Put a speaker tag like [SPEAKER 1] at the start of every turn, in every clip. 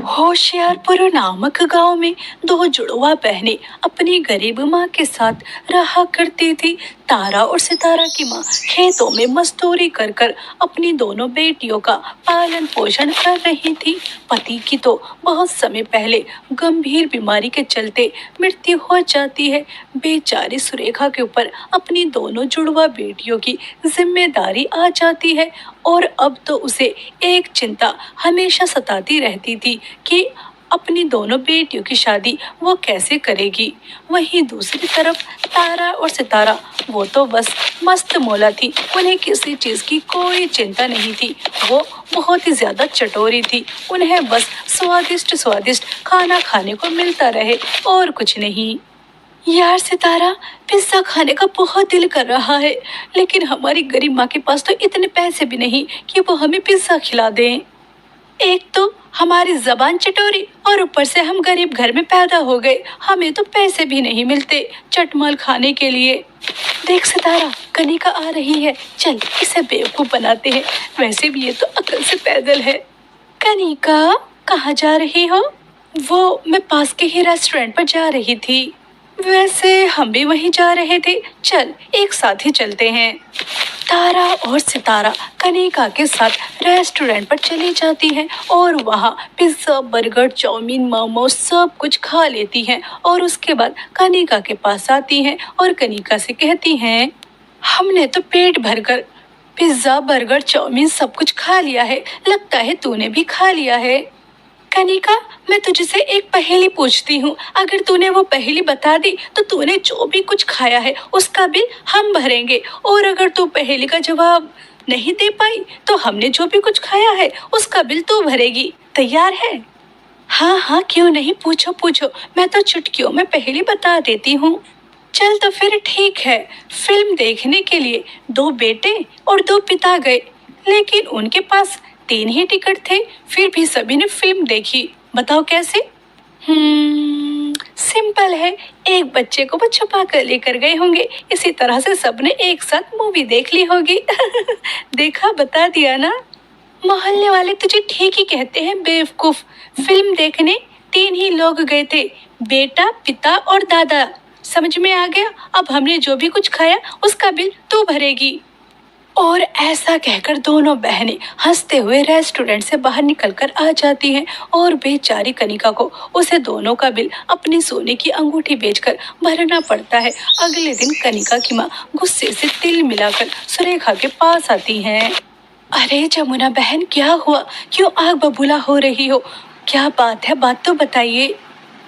[SPEAKER 1] होशियारपुर नामक गांव में दो जुड़वा बहनें अपनी गरीब माँ के साथ रहा करती थी। तारा और सितारा की माँ खेतों में मजदूरी कर कर अपनी दोनों बेटियों का पालन पोषण कर रही थी। पति की तो बहुत समय पहले गंभीर बीमारी के चलते मृत्यु हो जाती है। बेचारी सुरेखा के ऊपर अपनी दोनों जुड़वा बेटियों की जिम्मेदारी आ जाती है और अब तो उसे एक चिंता हमेशा सताती रहती थी कि अपनी दोनों बेटियों की शादी वो कैसे करेगी। वहीं दूसरी तरफ तारा और सितारा वो तो बस मस्त मौला थी, उन्हें किसी चीज की कोई चिंता नहीं थी। वो बहुत ही ज्यादा चटोरी थी, उन्हें बस स्वादिष्ट स्वादिष्ट खाना खाने को मिलता रहे और कुछ नहीं। यार सितारा, पिज्जा खाने का बहुत दिल कर रहा है, लेकिन हमारी गरीब माँ के पास तो इतने पैसे भी नहीं कि वो हमें पिज्जा खिला दें। एक तो हमारी जबान चटोरी और ऊपर से हम गरीब घर में पैदा हो गए, हमें तो पैसे भी नहीं मिलते चटमल खाने के लिए। देख सितारा, कनिका आ रही है, चल इसे बेवकूफ बनाते हैं, वैसे भी ये तो अकल से पैदल है। कनिका, कहाँ जा रही हो? वो मैं पास के ही रेस्टोरेंट पर जा रही थी। वैसे हम भी वहीं जा रहे थे, चल एक साथ ही चलते हैं। तारा और सितारा कनिका के साथ रेस्टोरेंट पर चली जाती हैं और वहाँ पिज्ज़ा, बर्गर, चाउमीन, मोमो सब कुछ खा लेती हैं और उसके बाद कनिका के पास आती हैं और कनिका से कहती हैं, हमने तो पेट भरकर पिज्ज़ा, बर्गर, चाउमीन सब कुछ खा लिया है, लगता है तूने भी खा लिया है। कनिका, मैं तुझसे एक पहेली पूछती हूँ, अगर तूने वो पहेली बता दी तो तूने जो भी कुछ खाया है उसका बिल हम भरेंगे, और अगर तू पहेली का जवाब नहीं दे पाई तो हमने जो भी कुछ खाया है उसका बिल तू भरेगी। तैयार है? हाँ हाँ, क्यों नहीं, पूछो पूछो, मैं तो चुटकियों में पहेली बता देती हूँ। चल तो फिर ठीक है। फिल्म देखने के लिए दो बेटे और दो पिता गए, लेकिन उनके पास 3 ही टिकट थे, फिर भी सभी ने फिल्म देखी। बताओ कैसे? सिंपल है, एक बच्चे को वो छुपा कर लेकर गए होंगे, इसी तरह से सबने एक साथ मूवी देख ली होगी। देखा, बता दिया ना। मोहल्ले वाले तुझे ठीक ही कहते हैं बेवकूफ। फिल्म देखने 3 ही लोग गए थे, बेटा, पिता और दादा। समझ में आ गया? अब हमने जो भी कुछ खाया उसका बिल तू भरेगी। और ऐसा कहकर दोनों बहनें हंसते हुए रेस्टोरेंट से बाहर निकलकर आ जाती हैं और बेचारी कनिका को उसे दोनों का बिल अपनी सोने की अंगूठी बेचकर भरना पड़ता है। अगले दिन कनिका की माँ गुस्से से तिल मिलाकर सुरेखा के पास आती हैं। अरे जमुना बहन, क्या हुआ? क्यों आग बबूला हो रही हो? क्या बात है, बात तो बताइए।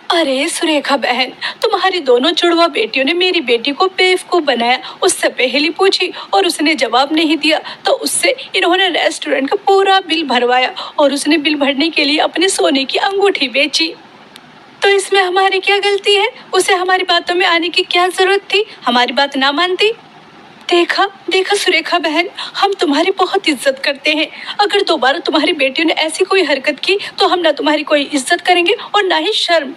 [SPEAKER 1] अरे सुरेखा बहन, तुम्हारी दोनों जुड़वा बेटियों ने मेरी बेटी को बेवकूफ बनाया। उससे पहेली पूछी और उसने जवाब नहीं दिया, तो उससे इन्होंने रेस्टोरेंट का पूरा बिल भरवाया और उसने बिल भरने के लिए अपने सोने की अंगूठी बेची। तो इसमें हमारी क्या गलती है? उसे हमारी बातों में आने की क्या जरूरत थी? हमारी बात ना मानती। देखा देखा सुरेखा बहन, हम तुम्हारी बहुत इज्जत करते हैं। अगर दोबारा तुम्हारी बेटियों ने ऐसी कोई हरकत की तो हम ना तुम्हारी कोई इज्जत करेंगे और ना ही शर्म।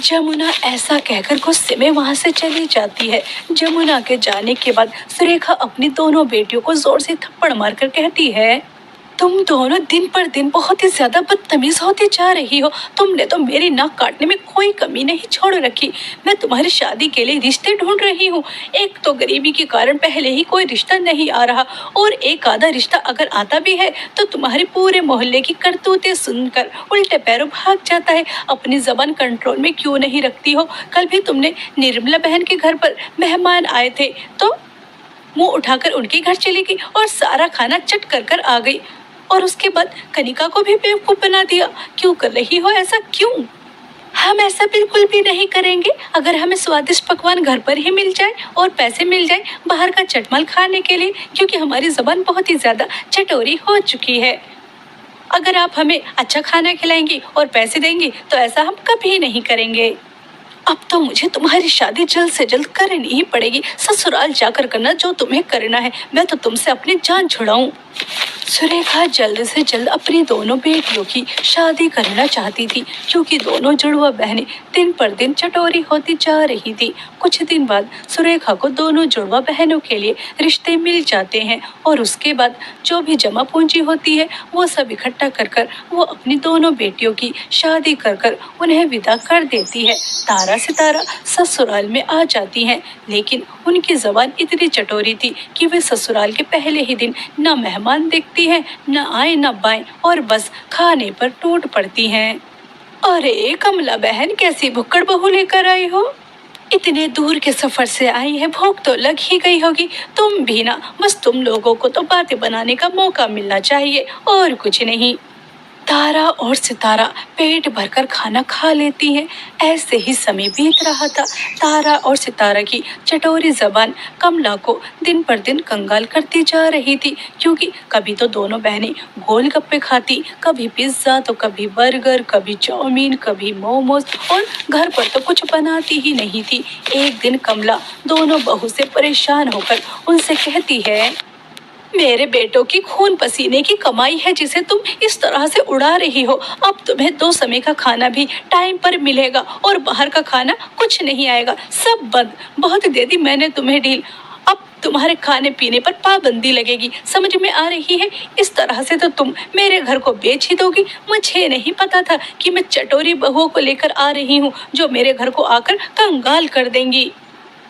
[SPEAKER 1] जमुना ऐसा कहकर गुस्से में वहां से चली जाती है। जमुना के जाने के बाद सुरेखा अपनी दोनों बेटियों को जोर से थप्पड़ मारकर कहती है, तुम दोनों दिन पर दिन बहुत ही ज्यादा बदतमीज होती जा रही हो। तुमने तो मेरी नाक काटने में कोई कमी नहीं छोड़ रखी। मैं तुम्हारी शादी के लिए रिश्ते ढूंढ रही हूँ। एक तो गरीबी के कारण पहले ही कोई रिश्ता नहीं आ रहा, और एक आधा रिश्ता अगर आता भी है तो तुम्हारे पूरे मोहल्ले की करतूतें सुनकर उल्टे पैरों भाग जाता है। अपनी जबान कंट्रोल में क्यों नहीं रखती हो? कल भी तुमने निर्मला बहन के घर पर मेहमान आए थे तो मुंह उठाकर उनके घर चली गई और सारा खाना चट कर कर आ गई, और उसके बाद कनिका को भी बेवकूफ बना दिया। क्यों कर रही हो ऐसा, क्यों? हम ऐसा बिल्कुल भी नहीं करेंगे। अगर हमें स्वादिष्ट पकवान घर पर ही मिल जाए और पैसे मिल जाए बाहर का चटमल खाने के लिए, क्योंकि हमारी जबान बहुत ही ज्यादा चटोरी हो चुकी है। अगर आप हमें अच्छा खाना खिलाएंगी और पैसे देंगी तो ऐसा हम कभी नहीं करेंगे। अब तो मुझे तुम्हारी शादी जल्द से जल्द करनी ही पड़ेगी। ससुराल जाकर करना जो तुम्हें करना है, मैं तो तुमसे अपनी जान छुड़ाऊं। सुरेखा जल्द से जल्द अपनी दोनों बेटियों की शादी करना चाहती थी, क्योंकि दोनों जुड़वा बहनें दिन पर दिन चटोरी होती जा रही थी। कुछ दिन बाद सुरेखा को दोनों जुड़वा बहनों के लिए रिश्ते मिल जाते हैं, और उसके बाद जो भी जमा पूंजी होती है वो सब इकट्ठा कर कर वो अपनी दोनों बेटियों की शादी कर कर उन्हें विदा कर देती है। तारा सितारा ससुराल में आ जाती हैं, लेकिन उनकी जबान इतनी चटोरी थी कि वे ससुराल के पहले ही दिन न मेहमान देखती हैं, न आए न बाएं, और बस खाने पर टूट पड़ती हैं। अरे कमला बहन, कैसी भुक्कड़ बहू लेकर आई हो? इतने दूर के सफर से आई है, भूख तो लग ही गई होगी। तुम भी ना, बस तुम लोगों को तो बातें बनाने का मौका मिलना चाहिए, और कुछ नहीं। तारा और सितारा पेट भरकर खाना खा लेती हैं। ऐसे ही समय बीत रहा था। तारा और सितारा की चटोरी जबान कमला को दिन पर दिन कंगाल करती जा रही थी, क्योंकि कभी तो दोनों बहनें गोलगप्पे खाती, कभी पिज्जा, तो कभी बर्गर, कभी चाउमीन, कभी मोमोज, और घर पर तो कुछ बनाती ही नहीं थी। एक दिन कमला दोनों बहू से परेशान होकर उनसे कहती है, मेरे बेटों की खून पसीने की कमाई है जिसे तुम इस तरह से उड़ा रही हो। अब तुम्हें 2 समय का खाना भी टाइम पर मिलेगा, और बाहर का खाना कुछ नहीं आएगा, सब बंद। बहुत दे दी मैंने तुम्हें ढील, अब तुम्हारे खाने पीने पर पाबंदी लगेगी। समझ में आ रही है? इस तरह से तो तुम मेरे घर को बेच ही दोगी। मुझे नहीं पता था कि मैं चटोरी बहुओं को लेकर आ रही हूँ जो मेरे घर को आकर कंगाल कर देंगी।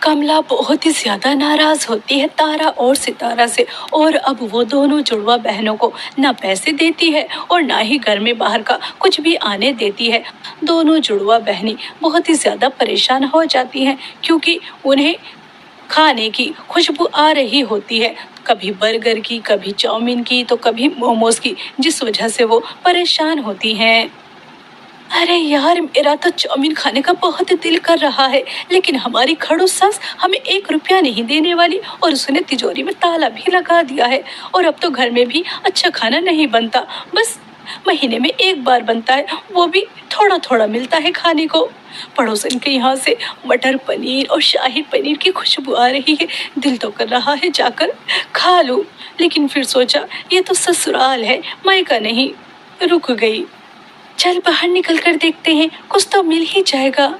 [SPEAKER 1] कमला बहुत ही ज्यादा नाराज होती है तारा और सितारा से, और अब वो दोनों जुड़वा बहनों को ना पैसे देती है और ना ही घर में बाहर का कुछ भी आने देती है। दोनों जुड़वा बहनें बहुत ही ज्यादा परेशान हो जाती हैं, क्योंकि उन्हें खाने की खुशबू आ रही होती है, कभी बर्गर की, कभी चाउमीन की, तो कभी मोमोज की, जिस वजह से वो परेशान होती हैं। अरे यार, मेरा तो चाउमीन खाने का बहुत दिल कर रहा है, लेकिन हमारी खड़ूस सास हमें 1 रुपया नहीं देने वाली, और उसने तिजोरी में ताला भी लगा दिया है। और अब तो घर में भी अच्छा खाना नहीं बनता, बस महीने में 1 बार बनता है, वो भी थोड़ा थोड़ा मिलता है खाने को। पड़ोसन के यहाँ से मटर पनीर और शाही पनीर की खुशबू आ रही है, दिल तो कर रहा है जाकर खा लूं, लेकिन फिर सोचा ये तो ससुराल है, मायका नहीं। रुक गई, चल बाहर निकल कर देखते हैं, कुछ तो मिल ही जाएगा।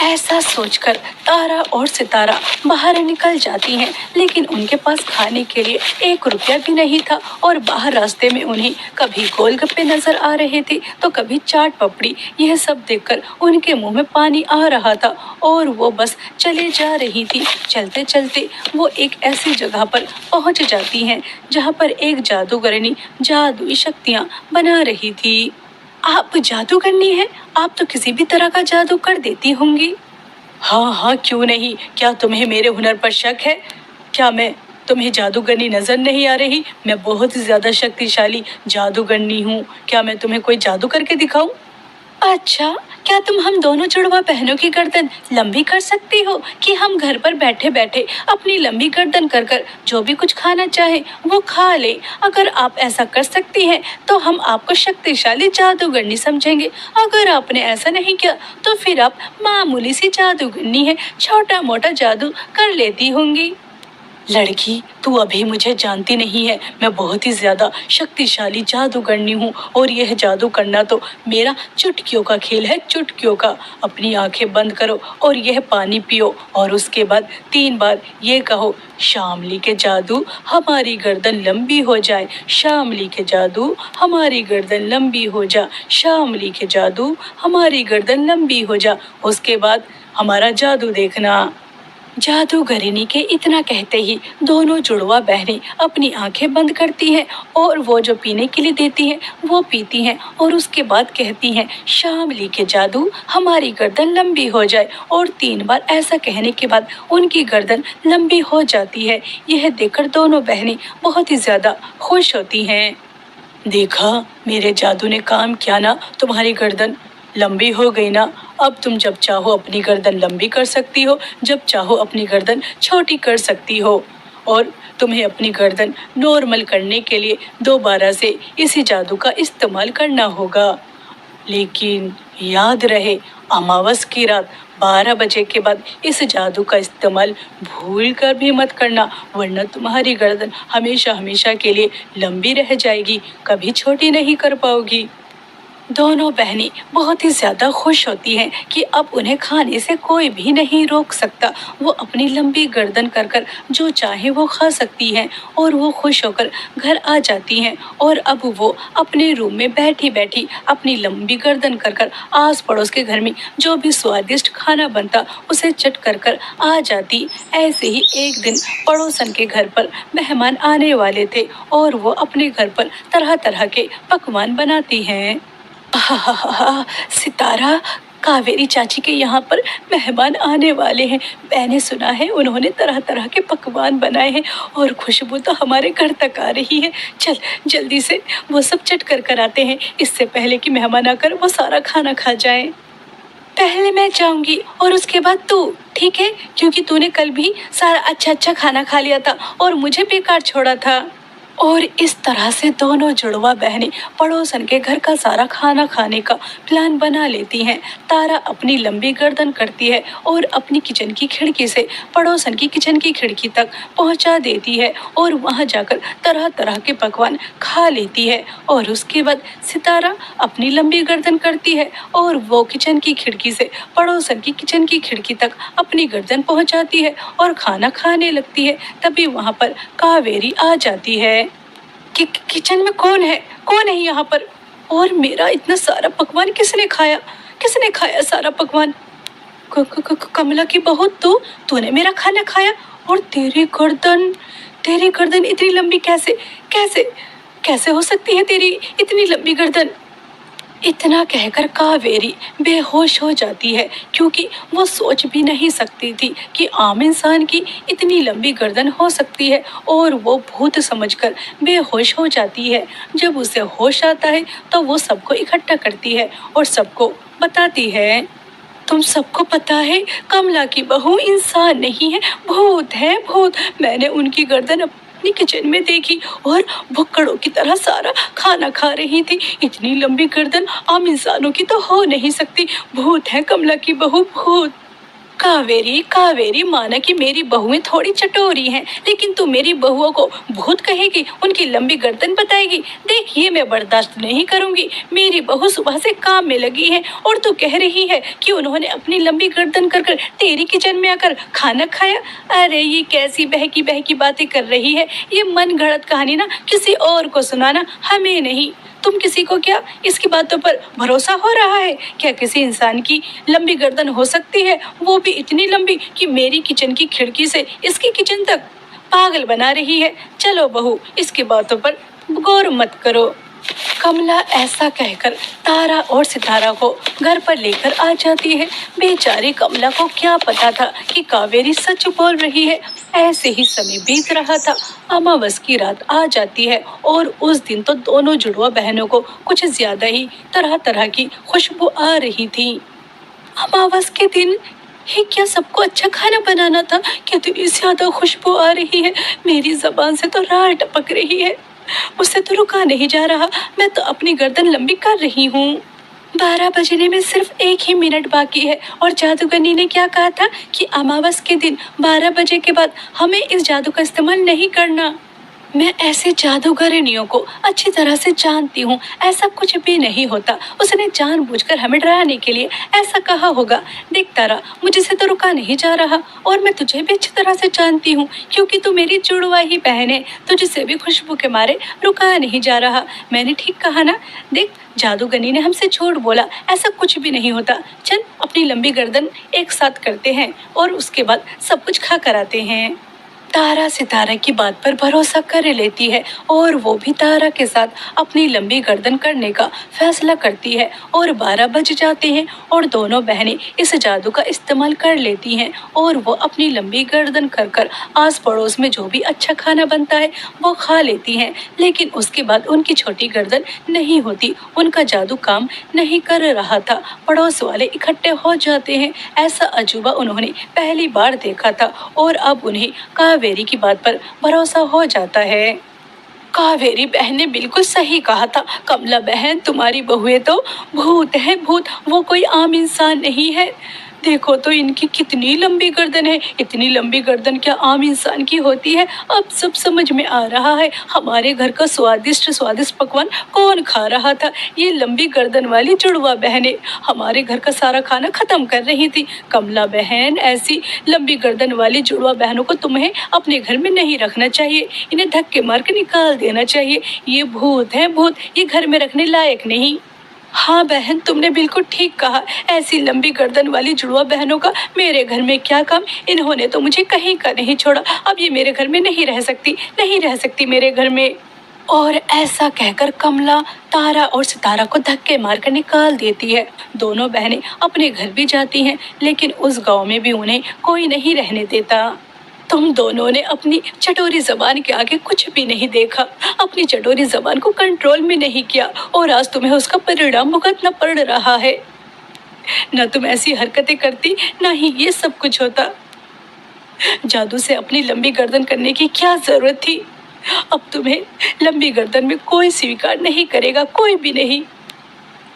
[SPEAKER 1] ऐसा सोचकर तारा और सितारा बाहर निकल जाती हैं, लेकिन उनके पास खाने के लिए 1 रुपया भी नहीं था, और बाहर रास्ते में उन्हें कभी गोलगप्पे नजर आ रहे थे, तो कभी चाट पपड़ी। यह सब देखकर उनके मुंह में पानी आ रहा था, और वो बस चले जा रही थी। चलते चलते वो एक ऐसी जगह पर पहुंच जाती हैं जहाँ पर एक जादूगरनी जादुई शक्तियाँ बना रही थी। आप जादूगरनी हैं? आप तो किसी भी तरह का जादू कर देती होंगी। हाँ हाँ, क्यों नहीं। क्या तुम्हें मेरे हुनर पर शक है? क्या मैं तुम्हें जादूगरनी नजर नहीं आ रही? मैं बहुत ज्यादा शक्तिशाली जादूगरनी हूँ। क्या मैं तुम्हें कोई जादू करके दिखाऊं? अच्छा, क्या तुम हम दोनों जुड़वा बहनों की गर्दन लंबी कर सकती हो, कि हम घर पर बैठे बैठे अपनी लंबी गर्दन कर कर जो भी कुछ खाना चाहे वो खा ले? अगर आप ऐसा कर सकती हैं तो हम आपको शक्तिशाली जादूगरनी समझेंगे। अगर आपने ऐसा नहीं किया तो फिर आप मामूली सी जादूगरनी है, छोटा मोटा जादू कर लेती होंगी। लड़की, तू अभी मुझे जानती नहीं है। मैं बहुत ही ज्यादा शक्तिशाली जादूगरनी हूँ, और यह जादू करना तो मेरा चुटकियों का खेल है, चुटकियों का। अपनी आंखें बंद करो और यह पानी पियो, और उसके बाद 3 बार ये कहो, शामली के जादू हमारी गर्दन लंबी हो जाए, शामली के जादू हमारी गर्दन लंबी हो जा, शामली के जादू हमारी गर्दन लंबी हो जा। उसके बाद हमारा जादू देखना। जादूगरनी के इतना कहते ही दोनों जुड़वा बहनें अपनी आंखें बंद करती हैं, और वो जो पीने के लिए देती हैं वो पीती हैं, और उसके बाद कहती हैं, शामली के जादू हमारी गर्दन लंबी हो जाए। और 3 बार ऐसा कहने के बाद उनकी गर्दन लंबी हो जाती है। यह देखकर दोनों बहनें बहुत ही ज्यादा खुश होती हैं। देखा, मेरे जादू ने काम किया ना, तुम्हारी गर्दन लंबी हो गई ना। अब तुम जब चाहो अपनी गर्दन लंबी कर सकती हो, जब चाहो अपनी गर्दन छोटी कर सकती हो, और तुम्हें अपनी गर्दन नॉर्मल करने के लिए दोबारा से इसी जादू का इस्तेमाल करना होगा। लेकिन याद रहे, अमावस की रात 12 बजे के बाद इस जादू का इस्तेमाल भूल कर भी मत करना, वरना तुम्हारी गर्दन हमेशा हमेशा के लिए लंबी रह जाएगी, कभी छोटी नहीं कर पाओगी। दोनों बहनें बहुत ही ज्यादा खुश होती हैं कि अब उन्हें खाने से कोई भी नहीं रोक सकता। वो अपनी लंबी गर्दन कर कर जो चाहे वो खा सकती हैं और वो खुश होकर घर आ जाती हैं। और अब वो अपने रूम में बैठी बैठी अपनी लंबी गर्दन कर कर आस पड़ोस के घर में जो भी स्वादिष्ट खाना बनता उसे चट कर कर आ जाती। ऐसे ही एक दिन पड़ोसन के घर पर मेहमान आने वाले थे और वो अपने घर पर तरह तरह के पकवान बनाती हैं। आहा, सितारा, कावेरी चाची के यहाँ पर मेहमान आने वाले हैं। मैंने सुना है उन्होंने तरह तरह के पकवान बनाए हैं और खुशबू तो हमारे घर तक आ रही है। चल जल्दी से वो सब चट कर कर आते हैं, इससे पहले कि मेहमान आकर वो सारा खाना खा जाएं। पहले मैं जाऊंगी और उसके बाद तू, ठीक है? क्योंकि तूने कल भी सारा अच्छा अच्छा खाना खा लिया था और मुझे बेकार छोड़ा था। और इस तरह से दोनों जुड़वा बहनें पड़ोसन के घर का सारा खाना खाने का प्लान बना लेती हैं। तारा अपनी लंबी गर्दन करती है और अपनी किचन की खिड़की से पड़ोसन की किचन की खिड़की तक पहुंचा देती है और वहां जाकर तरह तरह के पकवान खा लेती है। और उसके बाद सितारा अपनी लंबी गर्दन करती है और वो किचन की खिड़की से पड़ोसन की किचन की खिड़की तक अपनी गर्दन पहुंचाती है और खाना खाने लगती है। तभी वहां पर कावेरी आ जाती है। किचन में कौन है यहाँ पर? और मेरा इतना सारा पकवान किसने खाया सारा पकवान? कमला की बहू, तूने मेरा खाना खाया? और तेरी गर्दन इतनी लंबी कैसे कैसे कैसे हो सकती है तेरी इतनी लंबी गर्दन? इतना कहकर कावेरी बेहोश हो जाती है, क्योंकि वो सोच भी नहीं सकती थी कि आम इंसान की इतनी लंबी गर्दन हो सकती है। और वो भूत समझकर बेहोश हो जाती है। जब उसे होश आता है तो वो सबको इकट्ठा करती है और सबको बताती है, तुम सबको पता है कमला की बहू इंसान नहीं है, भूत है भूत। मैंने उनकी गर्दन अपनी किचन में देखी और भुक्कड़ों की तरह सारा खाना खा रही थी। इतनी लंबी गर्दन आम इंसानों की तो हो नहीं सकती। भूत है कमला की बहू, भूत। कावेरी, माना कि मेरी बहुएं थोड़ी चटोरी हैं, लेकिन तू मेरी बहुओं को भूत कहेगी, उनकी लंबी गर्दन बताएगी? देख, ये मैं बर्दाश्त नहीं करूंगी। मेरी बहू सुबह से काम में लगी है और तू कह रही है कि उन्होंने अपनी लंबी गर्दन कर कर तेरी किचन में आकर खाना खाया। अरे ये कैसी बहकी बहकी बातें कर रही है? ये मन गढ़ंत कहानी ना किसी और को सुनाना, हमें नहीं। तुम किसी को क्या इसकी बातों पर भरोसा हो रहा है? क्या किसी इंसान की लंबी गर्दन हो सकती है, वो भी इतनी लंबी कि मेरी किचन की खिड़की से इसकी किचन तक? पागल बना रही है। चलो बहू, इसकी बातों पर गौर मत करो। कमला ऐसा कहकर तारा और सितारा को घर पर लेकर आ जाती है। बेचारी कमला को क्या पता था कि कावेरी सच बोल रही है। ऐसे ही समय बीत रहा था। अमावस की रात आ जाती है और उस दिन तो दोनों जुड़वा बहनों को कुछ ज्यादा ही तरह तरह की खुशबू आ रही थी। अमावस के दिन ही क्या सबको अच्छा खाना बनाना था? कितनी ज्यादा खुशबू आ रही है, मेरी जबान से तो राह टपक रही है। मुझसे तो रुका नहीं जा रहा, मैं तो अपनी गर्दन लंबी कर रही हूँ। 12 बजने में सिर्फ 1 ही मिनट बाकी है और जादूगरनी ने क्या कहा था कि अमावस के दिन 12 बजे के बाद हमें इस जादू का इस्तेमाल नहीं करना। मैं ऐसे जादूगरनियों को अच्छी तरह से जानती हूँ, ऐसा कुछ भी नहीं होता। उसने जानबूझकर हमें डराने के लिए ऐसा कहा होगा। देख तारा, मुझे से तो रुका नहीं जा रहा और मैं तुझे भी अच्छी तरह से जानती हूँ, क्योंकि तू मेरी जुड़वा ही बहन है। तुझसे भी खुशबू के मारे रुका नहीं जा रहा। मैंने ठीक कहा ना? देख, जादूगरनी ने हमसे झूठ बोला, ऐसा कुछ भी नहीं होता। चल अपनी लंबी गर्दन एक साथ करते हैं और उसके बाद सब कुछ खा कर आते हैं। तारा सितारा की बात पर भरोसा कर लेती है और वो भी तारा के साथ अपनी लंबी गर्दन करने का फैसला करती है। और 12 बज जाते हैं और दोनों बहनें इस जादू का इस्तेमाल कर लेती हैं और वो अपनी लंबी गर्दन कर कर आस पड़ोस में जो भी अच्छा खाना बनता है वो खा लेती हैं। लेकिन उसके बाद उनकी छोटी गर्दन नहीं होती, उनका जादू काम नहीं कर रहा था। पड़ोस वाले इकट्ठे हो जाते हैं। ऐसा अजूबा उन्होंने पहली बार देखा था और अब उन्हें कावेरी की बात पर भरोसा हो जाता है। कावेरी बहन ने बिल्कुल सही कहा था। कमला बहन, तुम्हारी बहुएं तो भूत है, भूत। वो कोई आम इंसान नहीं है। देखो तो इनकी कितनी लंबी गर्दन है। इतनी लंबी गर्दन क्या आम इंसान की होती है? अब सब समझ में आ रहा है। हमारे घर का स्वादिष्ट स्वादिष्ट पकवान कौन खा रहा था? ये लंबी गर्दन वाली जुड़वा बहनें हमारे घर का सारा खाना खत्म कर रही थी। कमला बहन, ऐसी लंबी गर्दन वाली जुड़वा बहनों को तुम्हें अपने घर में नहीं रखना चाहिए। इन्हें धक्के मार के निकाल देना चाहिए। ये भूत है भूत, ये घर में रखने लायक नहीं। हाँ बहन, तुमने बिल्कुल ठीक कहा। ऐसी लंबी गर्दन वाली जुड़वा बहनों का मेरे घर में क्या काम? इन्होंने तो मुझे कहीं का नहीं छोड़ा। अब ये मेरे घर में नहीं रह सकती, नहीं रह सकती मेरे घर में। और ऐसा कहकर कमला तारा और सितारा को धक्के मारकर निकाल देती है। दोनों बहनें अपने घर भी जाती हैं, लेकिन उस गांव में भी उन्हें कोई नहीं रहने देता। तुम दोनों ने अपनी चटोरी जबान के आगे कुछ भी नहीं देखा, अपनी चटोरी जबान को कंट्रोल में नहीं किया, और आज तुम्हें उसका परिणाम भुगतना पड़ रहा है। न तुम ऐसी हरकतें करती, न ही ये सब कुछ होता। जादू से अपनी लंबी गर्दन करने की क्या जरूरत थी? अब तुम्हें लंबी गर्दन में कोई स्वीकार नहीं करेगा, कोई भी नहीं।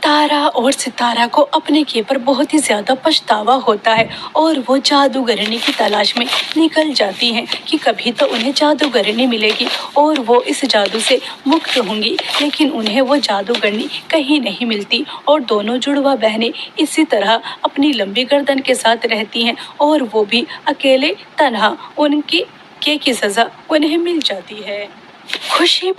[SPEAKER 1] तारा और सितारा को अपने किए पर बहुत ही ज्यादा पछतावा होता है, और वो जादूगरनी की तलाश में निकल जाती हैं कि कभी तो उन्हें जादूगरनी मिलेगी और वो इस जादू से मुक्त होंगी। लेकिन उन्हें वो जादूगरनी कहीं नहीं मिलती, और दोनों जुड़वा बहनें इसी तरह अपनी लंबी गर्दन के साथ रहती हैं, और वो भी अकेले तन्हा। उनकी की सजा उन्हें मिल जाती है। खुशी